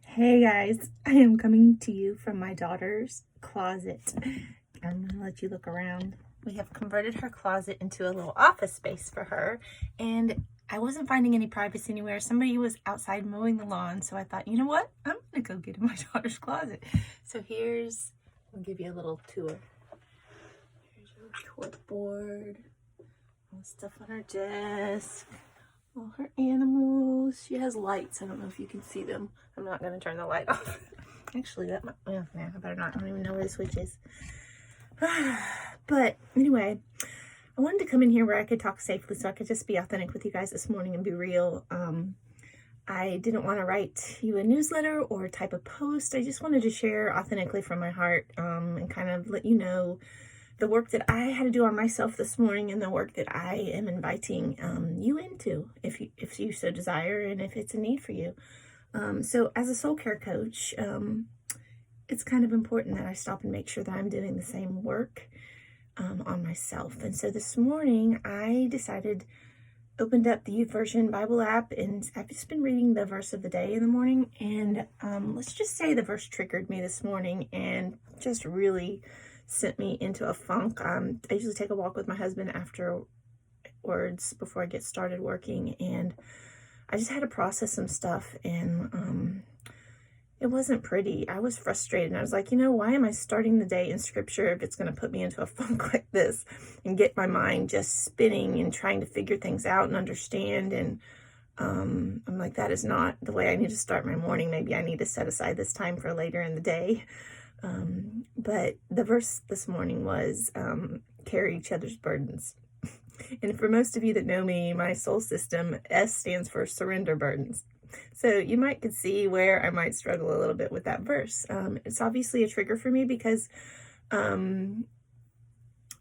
Hey guys, I am coming to you from my daughter's closet. I'm gonna let you look around. We have converted her closet into a little office space for her, and I wasn't finding any privacy anywhere. Somebody was outside mowing the lawn, so I thought, you know what? I'm gonna go get in my daughter's closet. So I'll give you a little tour. Here's your corkboard, all the stuff on her desk. All her animals. She has lights. I don't know if you can see them. I'm not going to turn the light off. Actually, that might, well, yeah, I better not. I don't even know where the switch is. But anyway, I wanted to come in here where I could talk safely so I could just be authentic with you guys this morning and be real. I didn't want to write you a newsletter or type a post. I just wanted to share authentically from my heart and kind of let you know the work that I had to do on myself this morning and the work that I am inviting you into if you so desire and if it's a need for you. So as a soul care coach, it's kind of important that I stop and make sure that I'm doing the same work on myself. And so this morning I opened up the YouVersion Bible app, and I've just been reading the verse of the day in the morning. And let's just say the verse triggered me this morning and just really sent me into a funk. I usually take a walk with my husband afterwards before I get started working, and I just had to process some stuff, and it wasn't pretty. I was frustrated, and I was like, why am I starting the day in scripture if it's going to put me into a funk like this and get my mind just spinning and trying to figure things out and understand? And I'm like, that is not the way I need to start my morning. Maybe I need to set aside this time for later in the day. But the verse this morning was carry each other's burdens. And for most of you that know me, my soul system, S stands for surrender burdens. So you could see where I might struggle a little bit with that verse. It's obviously a trigger for me because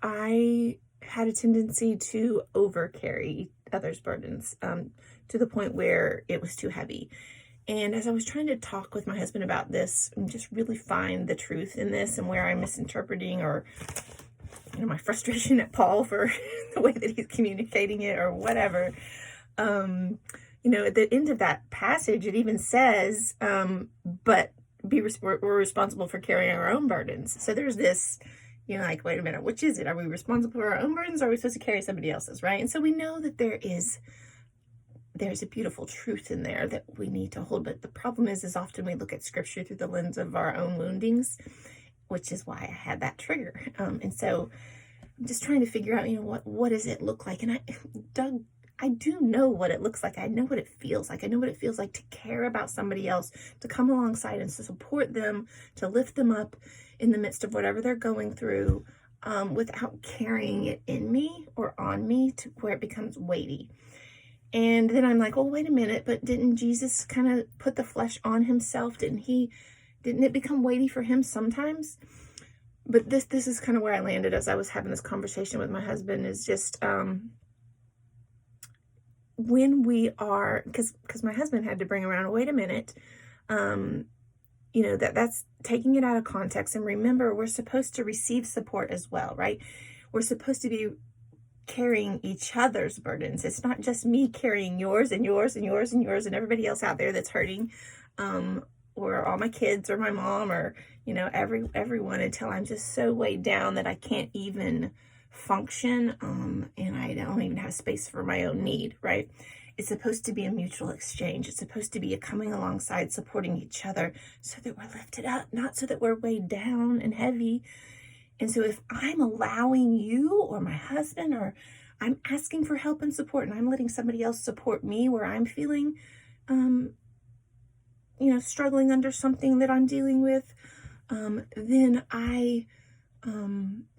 I had a tendency to over carry others' burdens to the point where it was too heavy. And as I was trying to talk with my husband about this and just really find the truth in this and where I'm misinterpreting or, my frustration at Paul for the way that he's communicating it or whatever, at the end of that passage, it even says, but we're responsible for carrying our own burdens. So there's this, wait a minute, which is it? Are we responsible for our own burdens or are we supposed to carry somebody else's, right? And so we know that there's a beautiful truth in there that we need to hold. But the problem is often we look at scripture through the lens of our own woundings, which is why I had that trigger. And so I'm just trying to figure out, what does it look like? And I do know what it looks like. I know what it feels like. I know what it feels like to care about somebody else, to come alongside and to support them, to lift them up in the midst of whatever they're going through, without carrying it in me or on me to where it becomes weighty. And then I'm like, oh, wait a minute, but didn't Jesus kind of put the flesh on himself? Didn't it become weighty for him sometimes? But this is kind of where I landed as I was having this conversation with my husband, is just when we are, because my husband had to bring around, wait a minute, that's taking it out of context. And remember, we're supposed to receive support as well, right? We're supposed to be carrying each other's burdens. It's not just me carrying yours and yours and yours and yours and everybody else out there that's hurting, or all my kids or my mom or everyone, until I'm just so weighed down that I can't even function, and I don't even have space for my own need, right? It's supposed to be a mutual exchange. It's supposed to be a coming alongside, supporting each other so that we're lifted up, not so that we're weighed down and heavy. And so if I'm allowing you or my husband, or I'm asking for help and support, and I'm letting somebody else support me where I'm feeling, struggling under something that I'm dealing with, then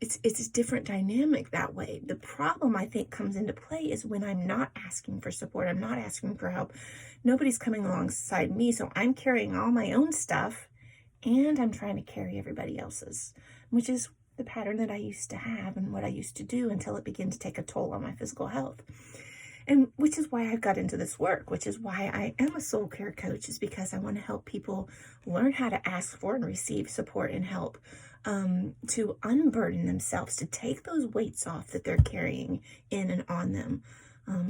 it's a different dynamic that way. The problem, I think, comes into play is when I'm not asking for support. I'm not asking for help. Nobody's coming alongside me. So I'm carrying all my own stuff and I'm trying to carry everybody else's, which is the pattern that I used to have and what I used to do until it began to take a toll on my physical health. And which is why I've got into this work, which is why I am a soul care coach, is because I want to help people learn how to ask for and receive support and help, to unburden themselves, to take those weights off that they're carrying in and on them,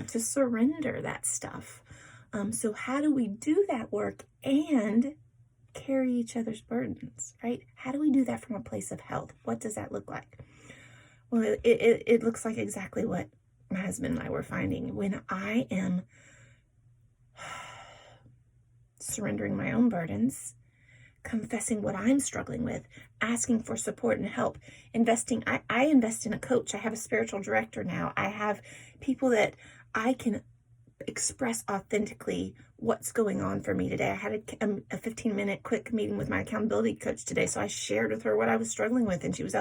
to surrender that stuff. So how do we do that work and carry each other's burdens, right? How do we do that from a place of health? What does that look like? Well, it looks like exactly what my husband and I were finding. When I am surrendering my own burdens, confessing what I'm struggling with, asking for support and help, investing. I invest in a coach. I have a spiritual director now. I have people that I can express authentically what's going on for me today. I had a 15-minute quick meeting with my accountability coach today. So I shared with her what I was struggling with, and she was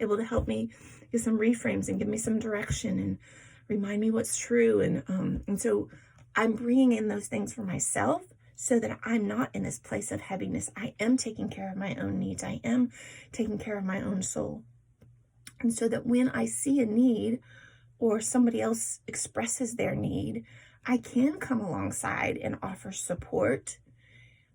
able to help me get some reframes and give me some direction and remind me what's true. And so I'm bringing in those things for myself so that I'm not in this place of heaviness. I am taking care of my own needs. I am taking care of my own soul. And so that when I see a need or somebody else expresses their need, I can come alongside and offer support,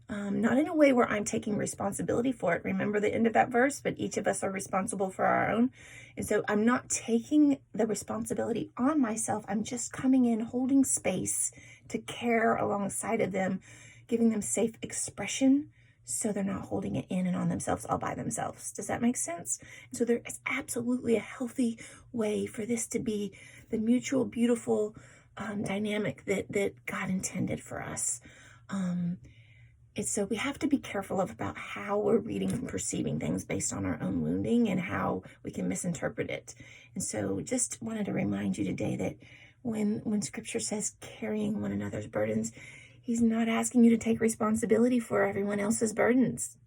not in a way where I'm taking responsibility for it. Remember the end of that verse, but each of us are responsible for our own. And so I'm not taking the responsibility on myself. I'm just coming in, holding space to care alongside of them, giving them safe expression so they're not holding it in and on themselves all by themselves. Does that make sense? And so there is absolutely a healthy way for this to be the mutual, beautiful dynamic that God intended for us. And so we have to be careful about how we're reading and perceiving things based on our own wounding and how we can misinterpret it. And so just wanted to remind you today that when Scripture says carrying one another's burdens, He's not asking you to take responsibility for everyone else's burdens.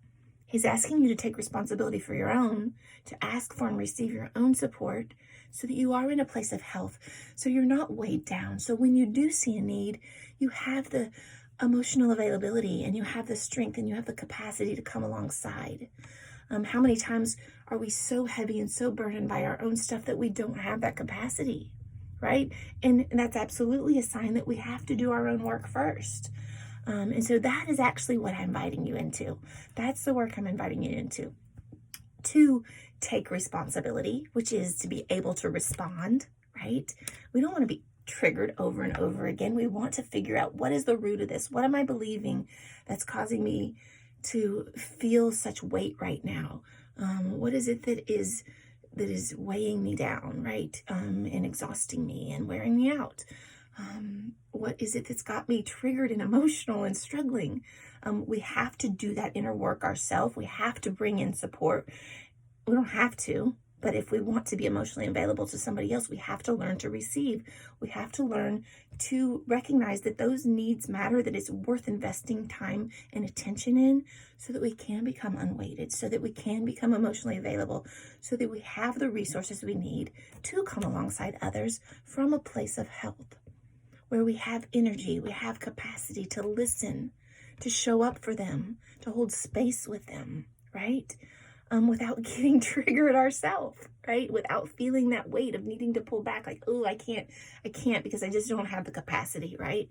He's asking you to take responsibility for your own, to ask for and receive your own support so that you are in a place of health, so you're not weighed down. So when you do see a need, you have the emotional availability and you have the strength and you have the capacity to come alongside. How many times are we so heavy and so burdened by our own stuff that we don't have that capacity, right? And that's absolutely a sign that we have to do our own work first. And so that is actually what I'm inviting you into. That's the work I'm inviting you into. To take responsibility, which is to be able to respond, right? We don't want to be triggered over and over again. We want to figure out, what is the root of this? What am I believing that's causing me to feel such weight right now? What is it that is weighing me down, right? And exhausting me and wearing me out? What is it that's got me triggered and emotional and struggling? We have to do that inner work ourselves. We have to bring in support. We don't have to, but if we want to be emotionally available to somebody else, we have to learn to receive. We have to learn to recognize that those needs matter, that it's worth investing time and attention in so that we can become unweighted, so that we can become emotionally available, so that we have the resources we need to come alongside others from a place of health, where we have energy, we have capacity to listen, to show up for them, to hold space with them, right? Without getting triggered ourselves, right? Without feeling that weight of needing to pull back, like, oh, I can't because I just don't have the capacity, right?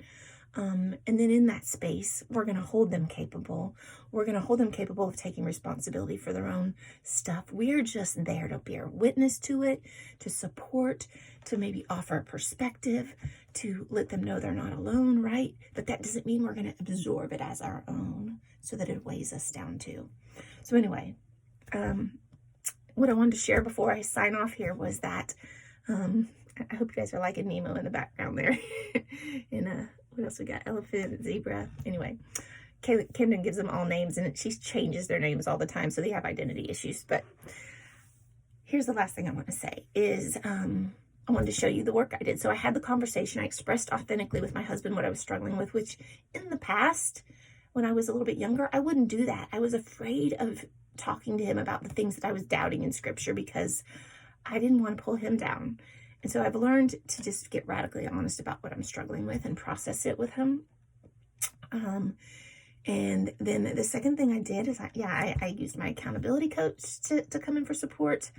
And then in that space, we're going to hold them capable. We're going to hold them capable of taking responsibility for their own stuff. We're just there to bear witness to it, to support, to maybe offer a perspective, to let them know they're not alone, right? But that doesn't mean we're going to absorb it as our own so that it weighs us down too. So anyway, what I wanted to share before I sign off here was that I hope you guys are liking Nemo in the background there. And what else we got? Elephant, zebra. Anyway, Camden gives them all names, and she changes their names all the time, so they have identity issues. But here's the last thing I want to say is I wanted to show you the work I did. So I had the conversation. I expressed authentically with my husband what I was struggling with, which in the past, when I was a little bit younger, I wouldn't do that. I was afraid of talking to him about the things that I was doubting in Scripture because I didn't want to pull him down. And so I've learned to just get radically honest about what I'm struggling with and process it with him. And then the second thing I did is I used my accountability coach to come in for support.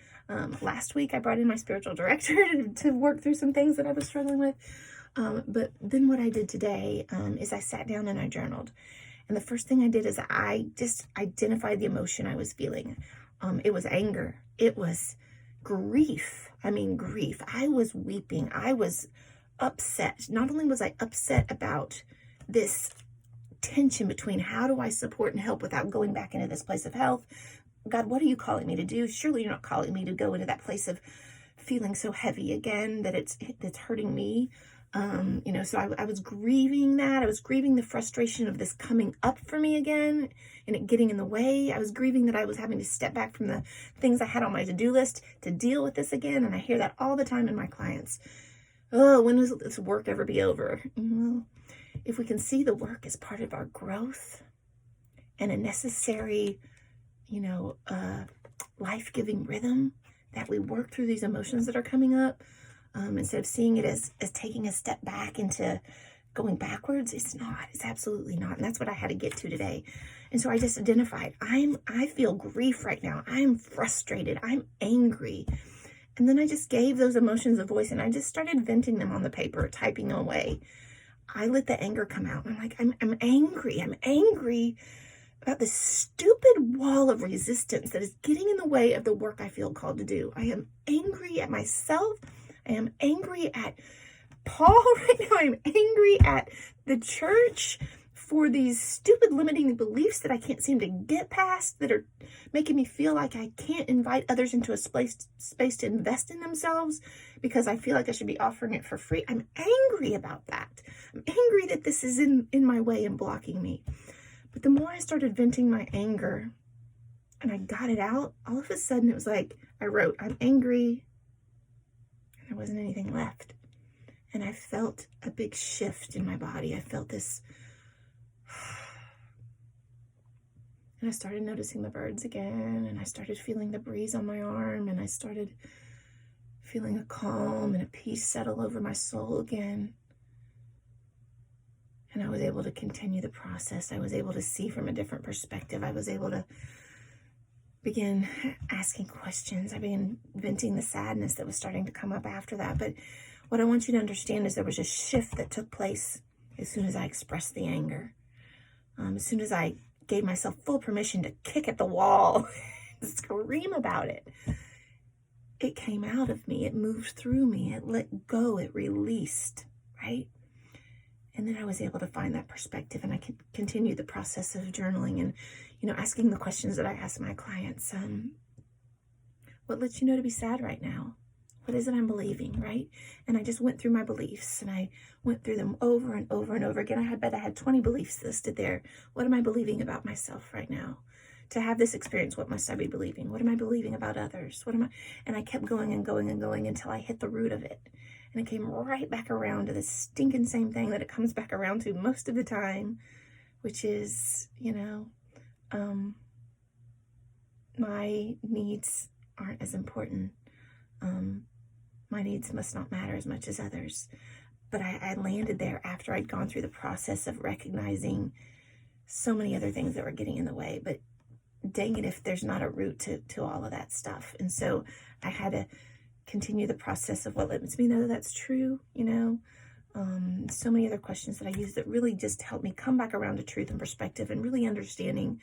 Last week I brought in my spiritual director to work through some things that I was struggling with. But then what I did today is I sat down and I journaled. And the first thing I did is I just identified the emotion I was feeling. It was anger. It was grief. I mean, grief. I was weeping. I was upset. Not only was I upset about this tension between how do I support and help without going back into this place of health. God, what are you calling me to do? Surely you're not calling me to go into that place of feeling so heavy again that it's hurting me. So I was grieving that. I was grieving the frustration of this coming up for me again and it getting in the way. I was grieving that I was having to step back from the things I had on my to-do list to deal with this again. And I hear that all the time in my clients. Oh, when will this work ever be over? Well, if we can see the work as part of our growth and a necessary, life-giving rhythm that we work through these emotions that are coming up, instead of seeing it as taking a step back into going backwards, it's absolutely not. And that's what I had to get to today. And so I just identified, I feel grief right now. I'm frustrated. I'm angry. And then I just gave those emotions a voice and I just started venting them on the paper, typing away. I let the anger come out. I'm like, I'm angry. I'm angry about this stupid wall of resistance that is getting in the way of the work I feel called to do. I am angry at myself. I am angry at Paul right now. I'm angry at the church for these stupid limiting beliefs that I can't seem to get past, that are making me feel like I can't invite others into a space to invest in themselves because I feel like I should be offering it for free. I'm angry about that. I'm angry that this is in my way and blocking me. But the more I started venting my anger and I got it out, all of a sudden it was like I wrote, I'm angry, and there wasn't anything left. And I felt a big shift in my body. I felt this, and I started noticing the birds again, and I started feeling the breeze on my arm, and I started feeling a calm and a peace settle over my soul again. And I was able to continue the process. I was able to see from a different perspective. I was able to begin asking questions. I began venting the sadness that was starting to come up after that. But what I want you to understand is there was a shift that took place as soon as I expressed the anger. As soon as I gave myself full permission to kick at the wall and scream about it, it came out of me. It moved through me. It let go. It released, right? And then I was able to find that perspective, and I could continue the process of journaling and, asking the questions that I ask my clients. What lets you know to be sad right now? What is it I'm believing, right? And I just went through my beliefs, and I went through them over and over and over again. I bet I had 20 beliefs listed there. What am I believing about myself right now? To have this experience, what must I be believing? What am I believing about others? And I kept going and going and going until I hit the root of it. And it came right back around to the stinking same thing that it comes back around to most of the time, which is, my needs aren't as important. My needs must not matter as much as others. But I landed there after I'd gone through the process of recognizing so many other things that were getting in the way. But dang it, if there's not a root to all of that stuff. And so I had to continue the process of what lets me know that's true, so many other questions that I use that really just helped me come back around to truth and perspective and really understanding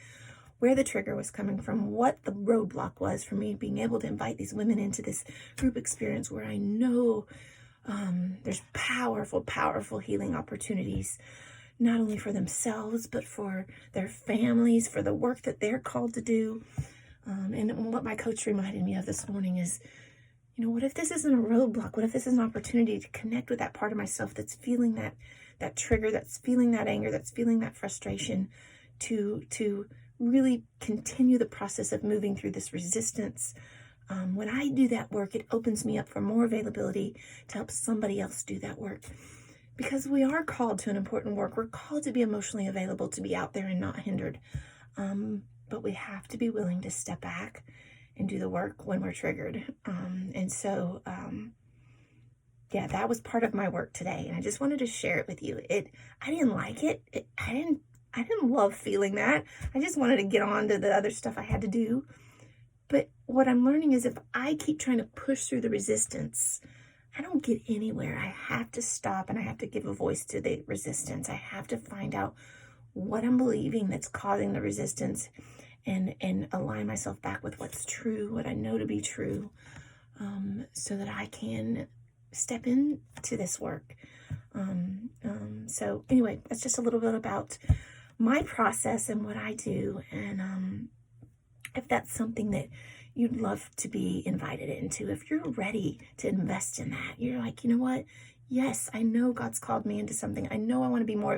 where the trigger was coming from, what the roadblock was for me being able to invite these women into this group experience where I know there's powerful, powerful healing opportunities, not only for themselves, but for their families, for the work that they're called to do. And what my coach reminded me of this morning is, what if this isn't a roadblock? What if this is an opportunity to connect with that part of myself that's feeling that trigger, that's feeling that anger, that's feeling that frustration, to really continue the process of moving through this resistance. When I do that work, it opens me up for more availability to help somebody else do that work. Because we are called to an important work. We're called to be emotionally available, to be out there and not hindered. But we have to be willing to step back and do the work when we're triggered. That was part of my work today. And I just wanted to share it with you. I didn't like it. I didn't love feeling that. I just wanted to get on to the other stuff I had to do. But what I'm learning is if I keep trying to push through the resistance, I don't get anywhere. I have to stop and I have to give a voice to the resistance. I have to find out what I'm believing that's causing the resistance and align myself back with what's true, what I know to be true, so that I can step into this work. So anyway, that's just a little bit about my process and what I do. And if that's something that you'd love to be invited into, if you're ready to invest in that, you're like, you know what? Yes, I know God's called me into something. I know I want to be more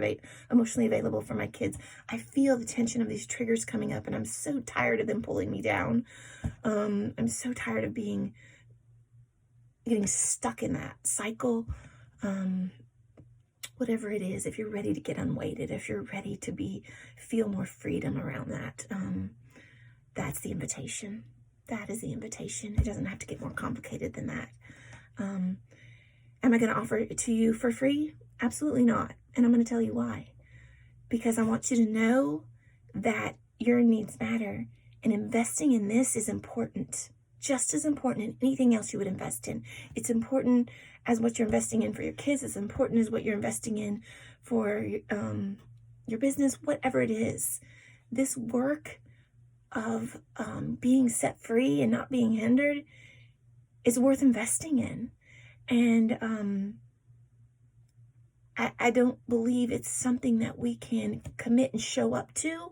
emotionally available for my kids. I feel the tension of these triggers coming up, and I'm so tired of them pulling me down. I'm so tired of getting stuck in that cycle. Whatever it is, if you're ready to get unweighted, if you're ready to feel more freedom around that, that's the invitation. That is the invitation. It doesn't have to get more complicated than that. Am I going to offer it to you for free? Absolutely not. And I'm going to tell you why. Because I want you to know that your needs matter, and investing in this is important. Just as important as anything else you would invest in. It's important as what you're investing in for your kids. It's important as what you're investing in for your business, whatever it is. This work of being set free and not being hindered is worth investing in. And I don't believe it's something that we can commit and show up to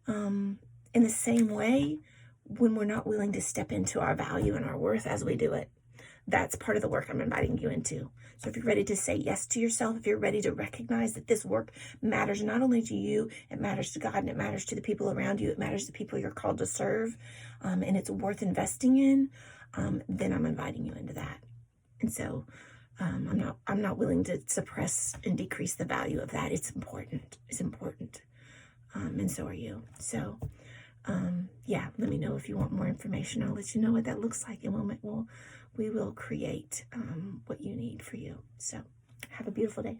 in the same way when we're not willing to step into our value and our worth as we do it. That's part of the work I'm inviting you into. So if you're ready to say yes to yourself, if you're ready to recognize that this work matters not only to you, it matters to God, and it matters to the people around you, it matters to the people you're called to serve, and it's worth investing in, then I'm inviting you into that. And so I'm not willing to suppress and decrease the value of that. It's important. It's important. And so are you. So yeah, let me know if you want more information. I'll let you know what that looks like, and we will create what you need for you. So have a beautiful day.